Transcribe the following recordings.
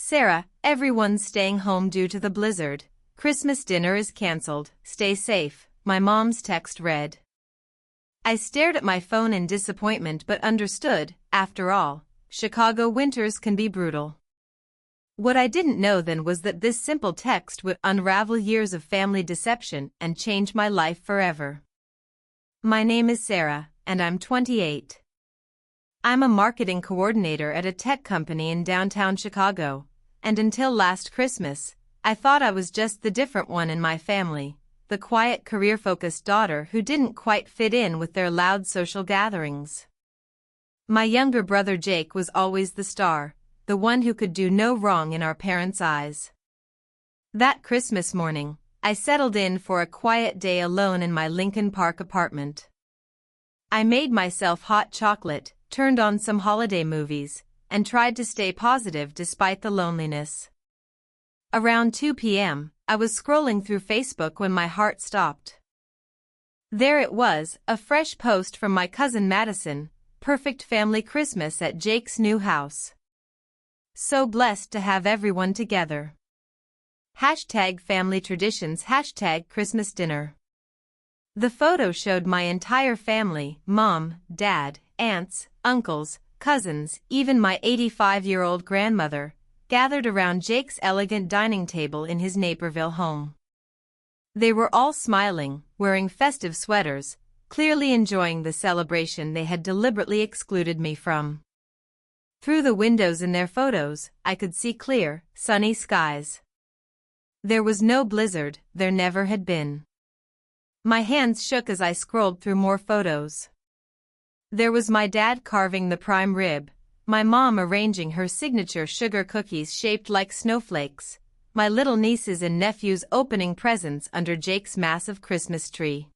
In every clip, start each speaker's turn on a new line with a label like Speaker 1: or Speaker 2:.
Speaker 1: Sarah, everyone's staying home due to the blizzard. Christmas dinner is cancelled. Stay safe, my mom's text read. I stared at my phone in disappointment but understood, after all, Chicago winters can be brutal. What I didn't know then was that this simple text would unravel years of family deception and change my life forever. My name is Sarah, and I'm 28. I'm a marketing coordinator at a tech company in downtown Chicago, and until last Christmas, I thought I was just the different one in my family, the quiet career-focused daughter who didn't quite fit in with their loud social gatherings. My younger brother Jake was always the star, the one who could do no wrong in our parents' eyes. That Christmas morning, I settled in for a quiet day alone in my Lincoln Park apartment. I made myself hot chocolate, turned on some holiday movies, and tried to stay positive despite the loneliness. Around 2 p.m., I was scrolling through Facebook when my heart stopped. There it was, a fresh post from my cousin Madison, perfect family Christmas at Jake's new house. So blessed to have everyone together. #family traditions #Christmas dinner. The photo showed my entire family, mom, dad, aunts, uncles, cousins, even my 85-year-old grandmother, gathered around Jake's elegant dining table in his Naperville home. They were all smiling, wearing festive sweaters, clearly enjoying the celebration they had deliberately excluded me from. Through the windows in their photos, I could see clear, sunny skies. There was no blizzard, there never had been. My hands shook as I scrolled through more photos. There was my dad carving the prime rib, my mom arranging her signature sugar cookies shaped like snowflakes, my little nieces and nephews opening presents under Jake's massive Christmas tree.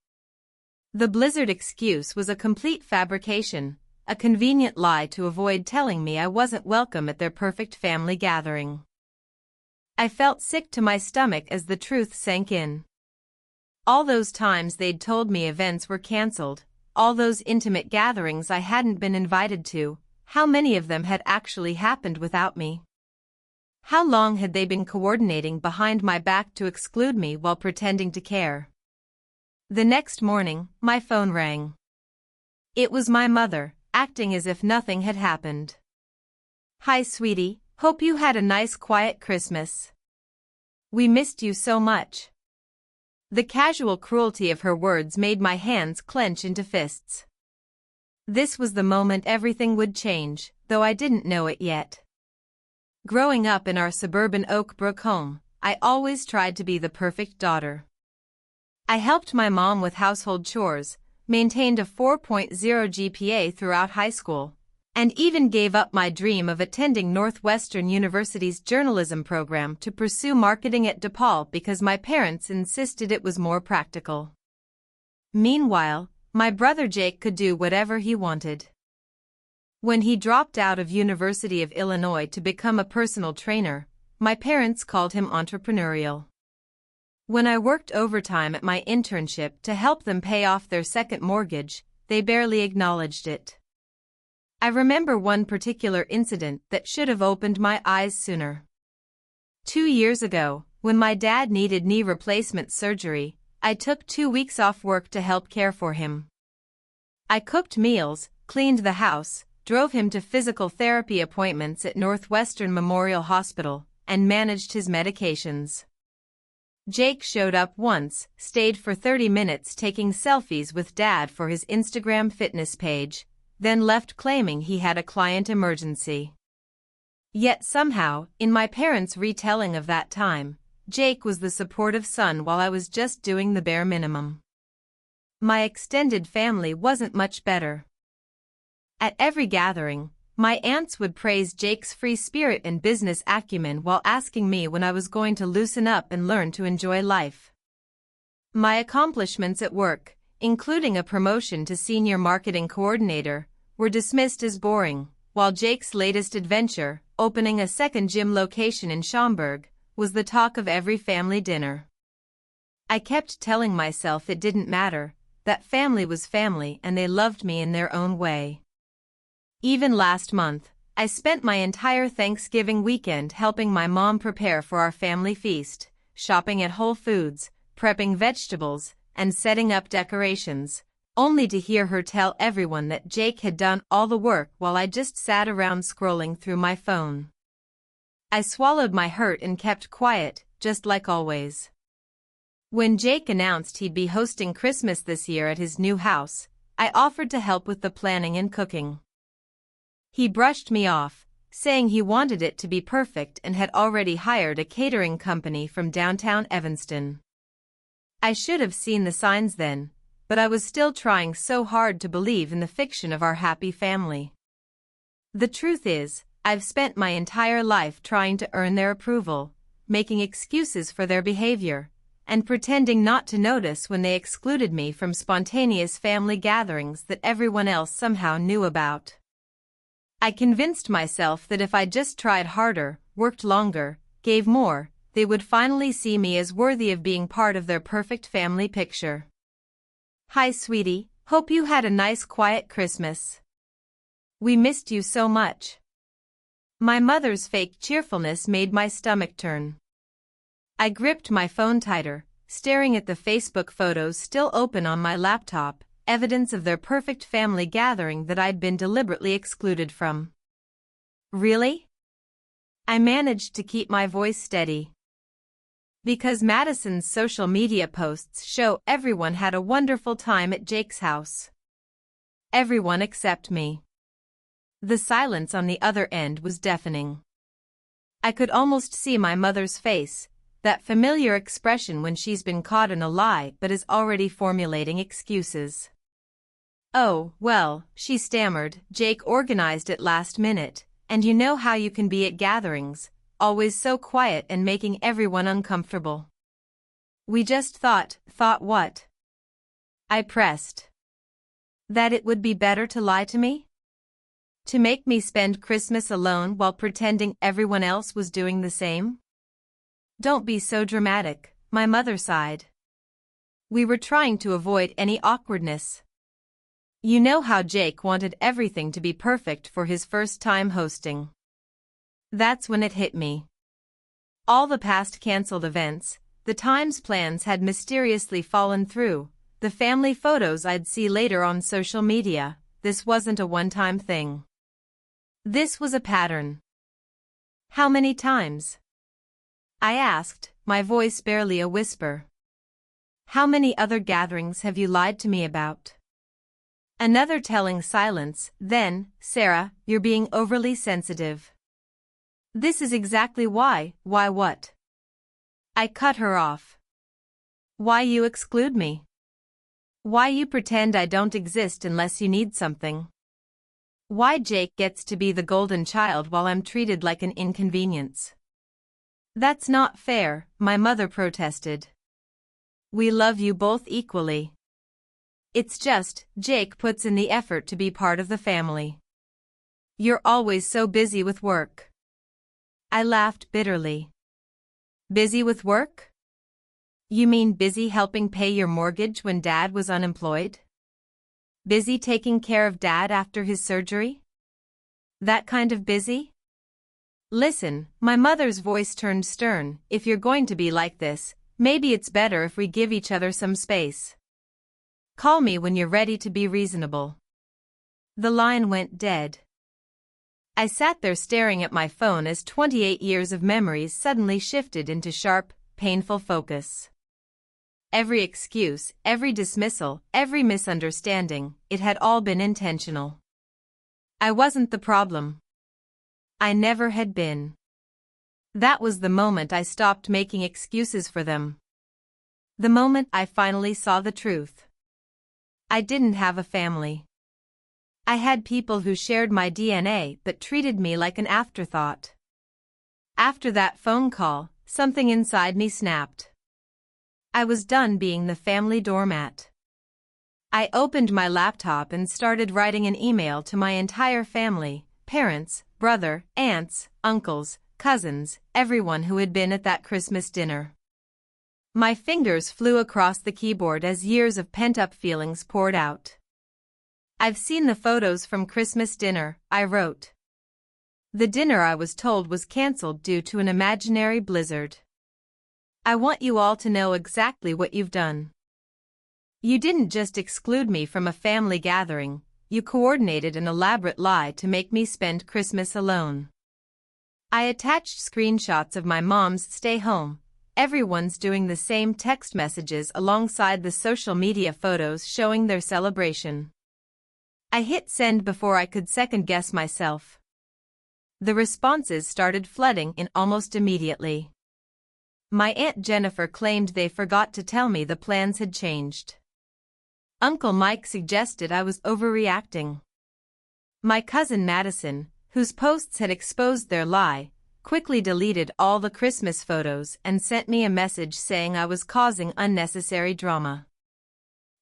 Speaker 1: The blizzard excuse was a complete fabrication, a convenient lie to avoid telling me I wasn't welcome at their perfect family gathering. I felt sick to my stomach as the truth sank in. All those times they'd told me events were cancelled, all those intimate gatherings I hadn't been invited to, how many of them had actually happened without me? How long had they been coordinating behind my back to exclude me while pretending to care? The next morning, my phone rang. It was my mother, acting as if nothing had happened. "Hi, sweetie, hope you had a nice quiet Christmas. We missed you so much." The casual cruelty of her words made my hands clench into fists. This was the moment everything would change, though I didn't know it yet. Growing up in our suburban Oak Brook home, I always tried to be the perfect daughter. I helped my mom with household chores, maintained a 4.0 GPA throughout high school, and even gave up my dream of attending Northwestern University's journalism program to pursue marketing at DePaul because my parents insisted it was more practical. Meanwhile, my brother Jake could do whatever he wanted. When he dropped out of University of Illinois to become a personal trainer, my parents called him entrepreneurial. When I worked overtime at my internship to help them pay off their second mortgage, they barely acknowledged it. I remember one particular incident that should have opened my eyes sooner. 2 years ago, when my dad needed knee replacement surgery, I took 2 weeks off work to help care for him. I cooked meals, cleaned the house, drove him to physical therapy appointments at Northwestern Memorial Hospital, and managed his medications. Jake showed up once, stayed for 30 minutes taking selfies with Dad for his Instagram fitness page, then left claiming he had a client emergency. Yet somehow, in my parents' retelling of that time, Jake was the supportive son while I was just doing the bare minimum. My extended family wasn't much better. At every gathering, my aunts would praise Jake's free spirit and business acumen while asking me when I was going to loosen up and learn to enjoy life. My accomplishments at work, including a promotion to senior marketing coordinator, were dismissed as boring, while Jake's latest adventure, opening a second gym location in Schaumburg, was the talk of every family dinner. I kept telling myself it didn't matter, that family was family and they loved me in their own way. Even last month, I spent my entire Thanksgiving weekend helping my mom prepare for our family feast, shopping at Whole Foods, prepping vegetables, and setting up decorations, only to hear her tell everyone that Jake had done all the work while I just sat around scrolling through my phone. I swallowed my hurt and kept quiet, just like always. When Jake announced he'd be hosting Christmas this year at his new house, I offered to help with the planning and cooking. He brushed me off, saying he wanted it to be perfect and had already hired a catering company from downtown Evanston. I should have seen the signs then, but I was still trying so hard to believe in the fiction of our happy family. The truth is, I've spent my entire life trying to earn their approval, making excuses for their behavior, and pretending not to notice when they excluded me from spontaneous family gatherings that everyone else somehow knew about. I convinced myself that if I just tried harder, worked longer, gave more, they would finally see me as worthy of being part of their perfect family picture. Hi sweetie, hope you had a nice quiet Christmas. We missed you so much. My mother's fake cheerfulness made my stomach turn. I gripped my phone tighter, staring at the Facebook photos still open on my laptop, evidence of their perfect family gathering that I'd been deliberately excluded from. Really? I managed to keep my voice steady. Because Madison's social media posts show everyone had a wonderful time at Jake's house. Everyone except me. The silence on the other end was deafening. I could almost see my mother's face, that familiar expression when she's been caught in a lie but is already formulating excuses. Oh, well, she stammered, Jake organized it last minute, and you know how you can be at gatherings, always so quiet and making everyone uncomfortable. We just thought what? I pressed. That it would be better to lie to me? To make me spend Christmas alone while pretending everyone else was doing the same? Don't be so dramatic, my mother sighed. We were trying to avoid any awkwardness. You know how Jake wanted everything to be perfect for his first time hosting. That's when it hit me. All the past canceled events, the times plans had mysteriously fallen through, the family photos I'd see later on social media, this wasn't a one-time thing. This was a pattern. How many times? I asked, my voice barely a whisper. How many other gatherings have you lied to me about? Another telling silence, then, Sarah, you're being overly sensitive. This is exactly why what? I cut her off. Why you exclude me? Why you pretend I don't exist unless you need something? Why Jake gets to be the golden child while I'm treated like an inconvenience? That's not fair, my mother protested. We love you both equally. It's just, Jake puts in the effort to be part of the family. You're always so busy with work. I laughed bitterly. Busy with work? You mean busy helping pay your mortgage when Dad was unemployed? Busy taking care of Dad after his surgery? That kind of busy? Listen, my mother's voice turned stern, if you're going to be like this, maybe it's better if we give each other some space. Call me when you're ready to be reasonable. The line went dead. I sat there staring at my phone as 28 years of memories suddenly shifted into sharp, painful focus. Every excuse, every dismissal, every misunderstanding, it had all been intentional. I wasn't the problem. I never had been. That was the moment I stopped making excuses for them. The moment I finally saw the truth. I didn't have a family. I had people who shared my DNA but treated me like an afterthought. After that phone call, something inside me snapped. I was done being the family doormat. I opened my laptop and started writing an email to my entire family, parents, brother, aunts, uncles, cousins, everyone who had been at that Christmas dinner. My fingers flew across the keyboard as years of pent-up feelings poured out. I've seen the photos from Christmas dinner, I wrote. The dinner I was told was cancelled due to an imaginary blizzard. I want you all to know exactly what you've done. You didn't just exclude me from a family gathering, you coordinated an elaborate lie to make me spend Christmas alone. I attached screenshots of my mom's stay home. Everyone's doing the same text messages alongside the social media photos showing their celebration. I hit send before I could second-guess myself. The responses started flooding in almost immediately. My Aunt Jennifer claimed they forgot to tell me the plans had changed. Uncle Mike suggested I was overreacting. My cousin Madison, whose posts had exposed their lie, quickly deleted all the Christmas photos and sent me a message saying I was causing unnecessary drama.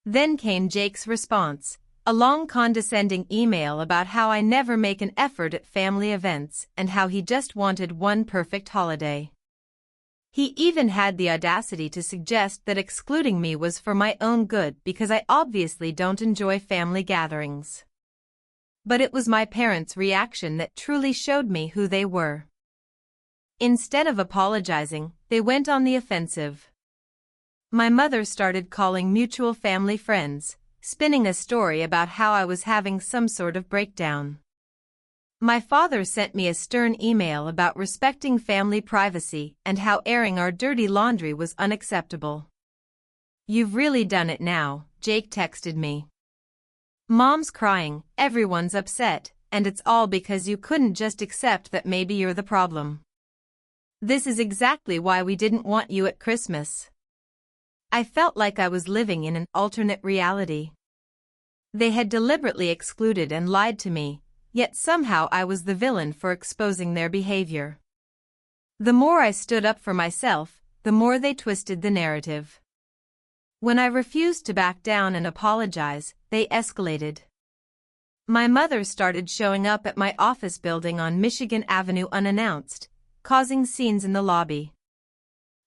Speaker 1: Then came Jake's response, a long condescending email about how I never make an effort at family events and how he just wanted one perfect holiday. He even had the audacity to suggest that excluding me was for my own good because I obviously don't enjoy family gatherings. But it was my parents' reaction that truly showed me who they were. Instead of apologizing, they went on the offensive. My mother started calling mutual family friends, spinning a story about how I was having some sort of breakdown. My father sent me a stern email about respecting family privacy and how airing our dirty laundry was unacceptable. "You've really done it now," Jake texted me. "Mom's crying, everyone's upset, and it's all because you couldn't just accept that maybe you're the problem. This is exactly why we didn't want you at Christmas." I felt like I was living in an alternate reality. They had deliberately excluded and lied to me, yet somehow I was the villain for exposing their behavior. The more I stood up for myself, the more they twisted the narrative. When I refused to back down and apologize, they escalated. My mother started showing up at my office building on Michigan Avenue unannounced, causing scenes in the lobby.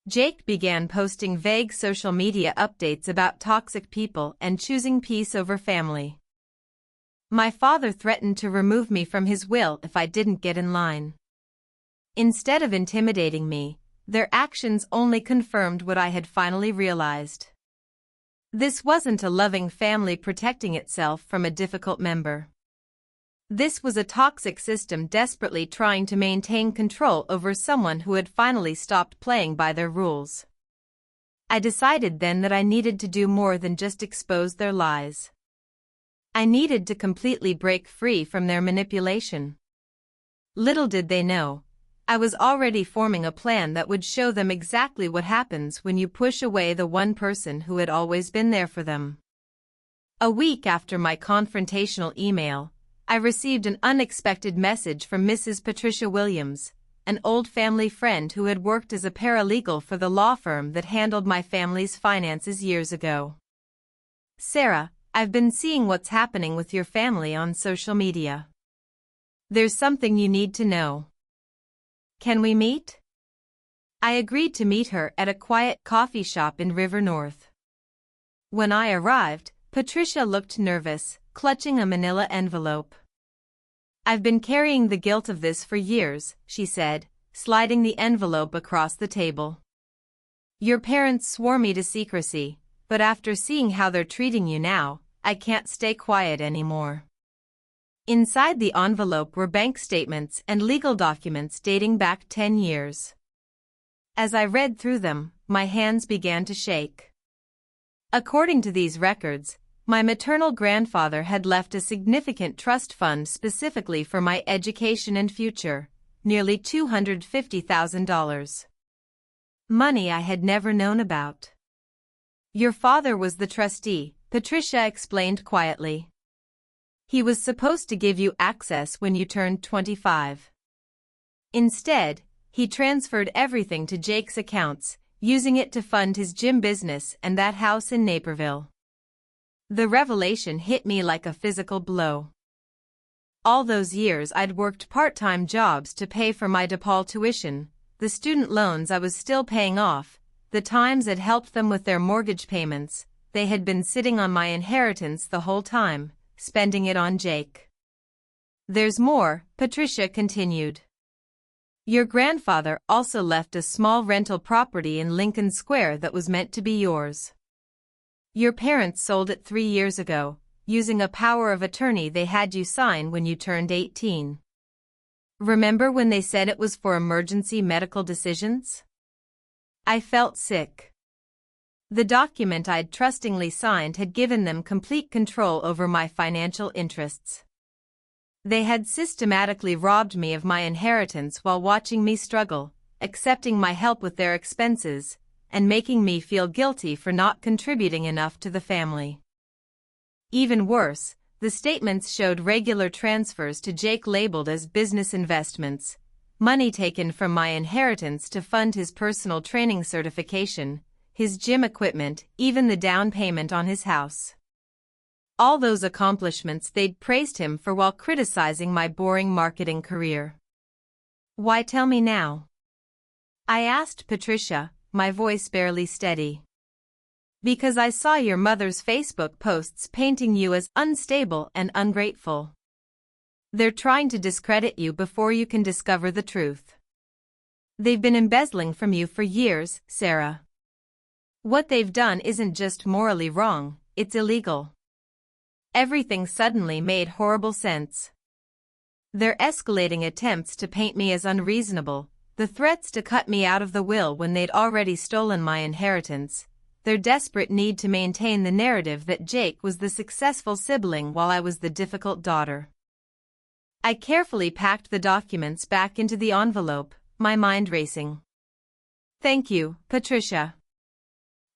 Speaker 1: Jake began posting vague social media updates about toxic people and choosing peace over family. My father threatened to remove me from his will if I didn't get in line. Instead of intimidating me, their actions only confirmed what I had finally realized. This wasn't a loving family protecting itself from a difficult member. This was a toxic system desperately trying to maintain control over someone who had finally stopped playing by their rules. I decided then that I needed to do more than just expose their lies. I needed to completely break free from their manipulation. Little did they know, I was already forming a plan that would show them exactly what happens when you push away the one person who had always been there for them. A week after my confrontational email, I received an unexpected message from Mrs. Patricia Williams, an old family friend who had worked as a paralegal for the law firm that handled my family's finances years ago. "Sarah, I've been seeing what's happening with your family on social media. There's something you need to know. Can we meet?" I agreed to meet her at a quiet coffee shop in River North. When I arrived, Patricia looked nervous, clutching a manila envelope. "I've been carrying the guilt of this for years," she said, sliding the envelope across the table. "Your parents swore me to secrecy, but after seeing how they're treating you now, I can't stay quiet anymore." Inside the envelope were bank statements and legal documents dating back 10 years. As I read through them, my hands began to shake. According to these records, my maternal grandfather had left a significant trust fund specifically for my education and future, nearly $250,000. Money I had never known about. "Your father was the trustee," Patricia explained quietly. "He was supposed to give you access when you turned 25. Instead, he transferred everything to Jake's accounts, using it to fund his gym business and that house in Naperville." The revelation hit me like a physical blow. All those years I'd worked part-time jobs to pay for my DePaul tuition, the student loans I was still paying off, the times I'd helped them with their mortgage payments. They had been sitting on my inheritance the whole time, spending it on Jake. There's more, Patricia continued. Your grandfather also left a small rental property in Lincoln Square that was meant to be yours. Your parents sold it 3 years ago, using a power of attorney they had you sign when you turned 18. Remember when they said it was for emergency medical decisions? I felt sick. The document I'd trustingly signed had given them complete control over my financial interests. They had systematically robbed me of my inheritance while watching me struggle, accepting my help with their expenses, and making me feel guilty for not contributing enough to the family. Even worse, the statements showed regular transfers to Jake labeled as business investments, money taken from my inheritance to fund his personal training certification, his gym equipment, even the down payment on his house. All those accomplishments they'd praised him for while criticizing my boring marketing career. Why tell me now? I asked Patricia, my voice barely steady. Because I saw your mother's Facebook posts painting you as unstable and ungrateful. They're trying to discredit you before you can discover the truth. They've been embezzling from you for years, Sarah. What they've done isn't just morally wrong, it's illegal. Everything suddenly made horrible sense. Their escalating attempts to paint me as unreasonable, the threats to cut me out of the will when they'd already stolen my inheritance, their desperate need to maintain the narrative that Jake was the successful sibling while I was the difficult daughter. I carefully packed the documents back into the envelope, my mind racing. Thank you, Patricia.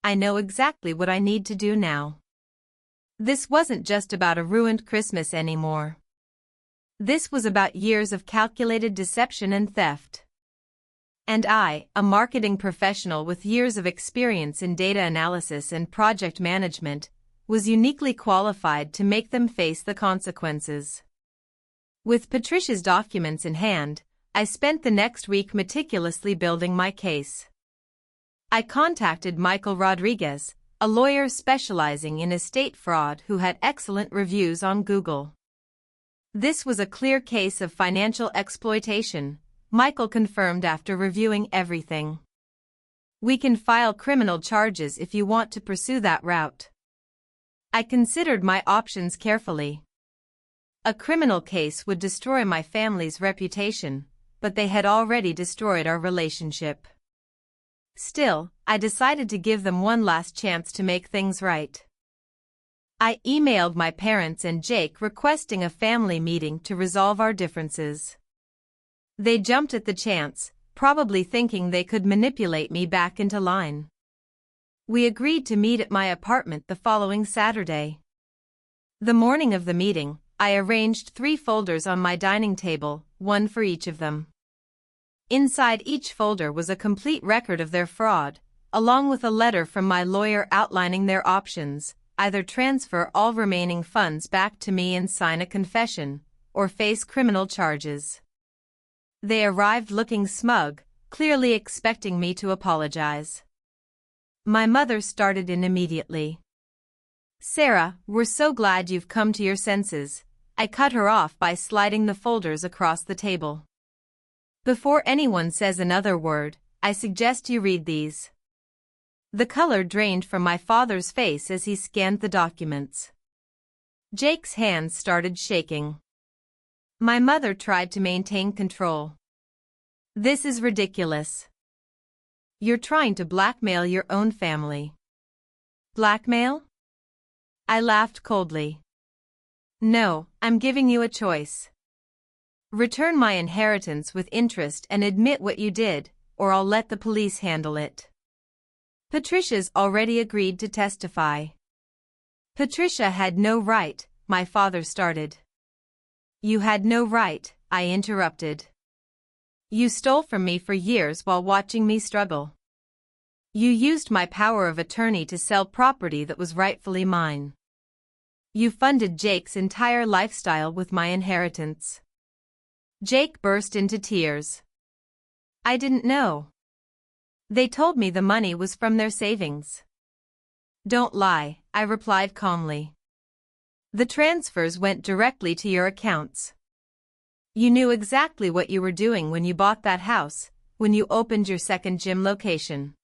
Speaker 1: I know exactly what I need to do now. This wasn't just about a ruined Christmas anymore. This was about years of calculated deception and theft. And I, a marketing professional with years of experience in data analysis and project management, was uniquely qualified to make them face the consequences. With Patricia's documents in hand, I spent the next week meticulously building my case. I contacted Michael Rodriguez, a lawyer specializing in estate fraud who had excellent reviews on Google. This was a clear case of financial exploitation, Michael confirmed after reviewing everything. We can file criminal charges if you want to pursue that route. I considered my options carefully. A criminal case would destroy my family's reputation, but they had already destroyed our relationship. Still, I decided to give them one last chance to make things right. I emailed my parents and Jake requesting a family meeting to resolve our differences. They jumped at the chance, probably thinking they could manipulate me back into line. We agreed to meet at my apartment the following Saturday. The morning of the meeting, I arranged 3 folders on my dining table, one for each of them. Inside each folder was a complete record of their fraud, along with a letter from my lawyer outlining their options, either transfer all remaining funds back to me and sign a confession, or face criminal charges. They arrived looking smug, clearly expecting me to apologize. My mother started in immediately. Sarah, we're so glad you've come to your senses. I cut her off by sliding the folders across the table. Before anyone says another word, I suggest you read these. The color drained from my father's face as he scanned the documents. Jake's hands started shaking. My mother tried to maintain control. This is ridiculous. You're trying to blackmail your own family. Blackmail? I laughed coldly. No, I'm giving you a choice. Return my inheritance with interest and admit what you did, or I'll let the police handle it. Patricia's already agreed to testify. Patricia had no right, my father started. You had no right, I interrupted. You stole from me for years while watching me struggle. You used my power of attorney to sell property that was rightfully mine. You funded Jake's entire lifestyle with my inheritance. Jake burst into tears. I didn't know. They told me the money was from their savings. Don't lie, I replied calmly. The transfers went directly to your accounts. You knew exactly what you were doing when you bought that house, when you opened your second gym location.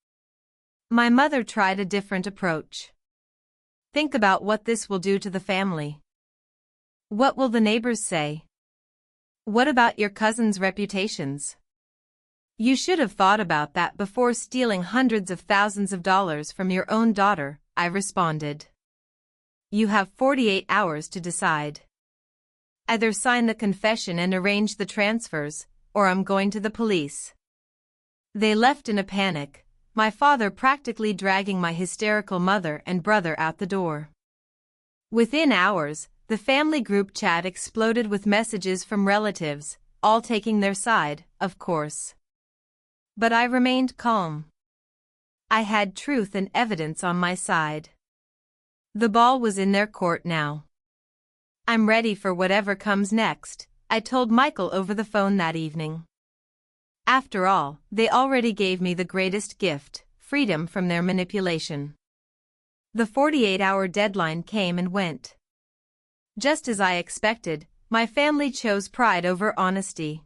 Speaker 1: My mother tried a different approach. Think about what this will do to the family. What will the neighbors say? What about your cousins' reputations? You should have thought about that before stealing hundreds of thousands of dollars from your own daughter, I responded. You have 48 hours to decide. Either sign the confession and arrange the transfers, or I'm going to the police. They left in a panic, my father practically dragging my hysterical mother and brother out the door. Within hours, the family group chat exploded with messages from relatives, all taking their side, of course. But I remained calm. I had truth and evidence on my side. The ball was in their court now. I'm ready for whatever comes next, I told Michael over the phone that evening. After all, they already gave me the greatest gift, freedom from their manipulation. The 48-hour deadline came and went. Just as I expected, my family chose pride over honesty.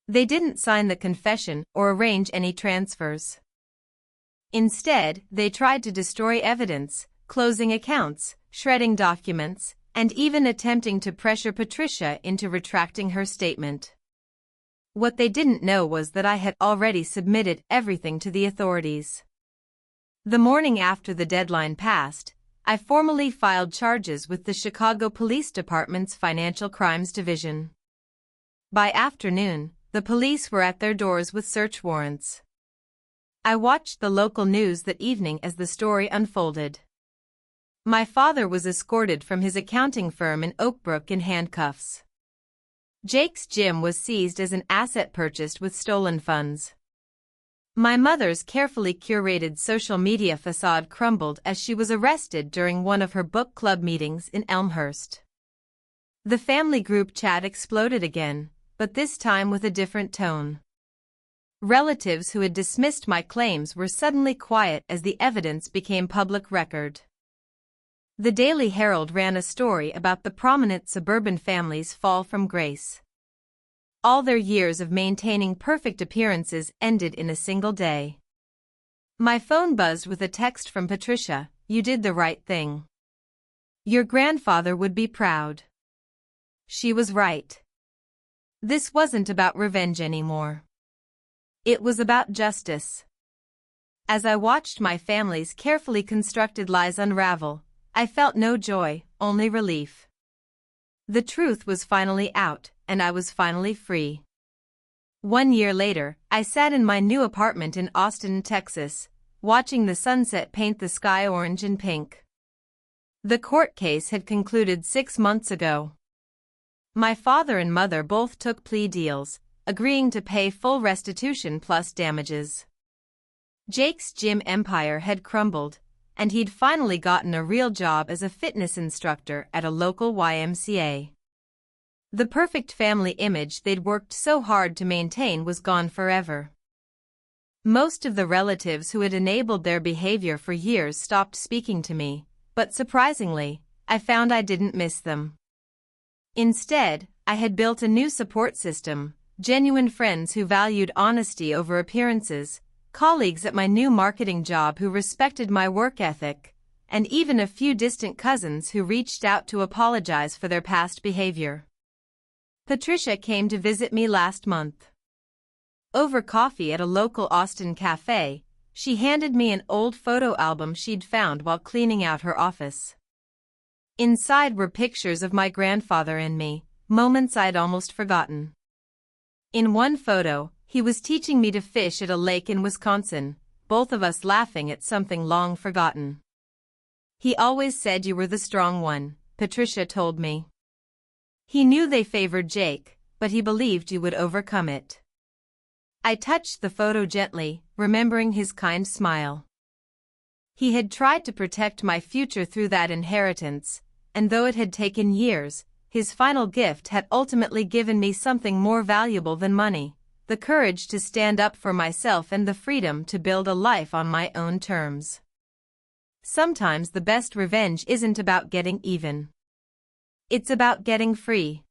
Speaker 1: They didn't sign the confession or arrange any transfers. Instead, they tried to destroy evidence, closing accounts, shredding documents, and even attempting to pressure Patricia into retracting her statement. What they didn't know was that I had already submitted everything to the authorities. The morning after the deadline passed, I formally filed charges with the Chicago Police Department's Financial Crimes Division. By afternoon, the police were at their doors with search warrants. I watched the local news that evening as the story unfolded. My father was escorted from his accounting firm in Oak Brook in handcuffs. Jake's gym was seized as an asset purchased with stolen funds. My mother's carefully curated social media facade crumbled as she was arrested during one of her book club meetings in Elmhurst. The family group chat exploded again, but this time with a different tone. Relatives who had dismissed my claims were suddenly quiet as the evidence became public record. The Daily Herald ran a story about the prominent suburban family's fall from grace. All their years of maintaining perfect appearances ended in a single day. My phone buzzed with a text from Patricia, "You did the right thing. Your grandfather would be proud." She was right. This wasn't about revenge anymore. It was about justice. As I watched my family's carefully constructed lies unravel, I felt no joy, only relief. The truth was finally out, and I was finally free. 1 year later, I sat in my new apartment in Austin, Texas, watching the sunset paint the sky orange and pink. The court case had concluded 6 months ago. My father and mother both took plea deals, agreeing to pay full restitution plus damages. Jake's gym empire had crumbled, and he'd finally gotten a real job as a fitness instructor at a local YMCA. The perfect family image they'd worked so hard to maintain was gone forever. Most of the relatives who had enabled their behavior for years stopped speaking to me, but surprisingly, I found I didn't miss them. Instead, I had built a new support system, genuine friends who valued honesty over appearances, colleagues at my new marketing job who respected my work ethic, and even a few distant cousins who reached out to apologize for their past behavior. Patricia came to visit me last month. Over coffee at a local Austin cafe, she handed me an old photo album she'd found while cleaning out her office. Inside were pictures of my grandfather and me, moments I'd almost forgotten. In one photo, he was teaching me to fish at a lake in Wisconsin, both of us laughing at something long forgotten. "He always said you were the strong one," Patricia told me. "He knew they favored Jake, but he believed you would overcome it." I touched the photo gently, remembering his kind smile. He had tried to protect my future through that inheritance, and though it had taken years, his final gift had ultimately given me something more valuable than money: the courage to stand up for myself and the freedom to build a life on my own terms. Sometimes the best revenge isn't about getting even. It's about getting free.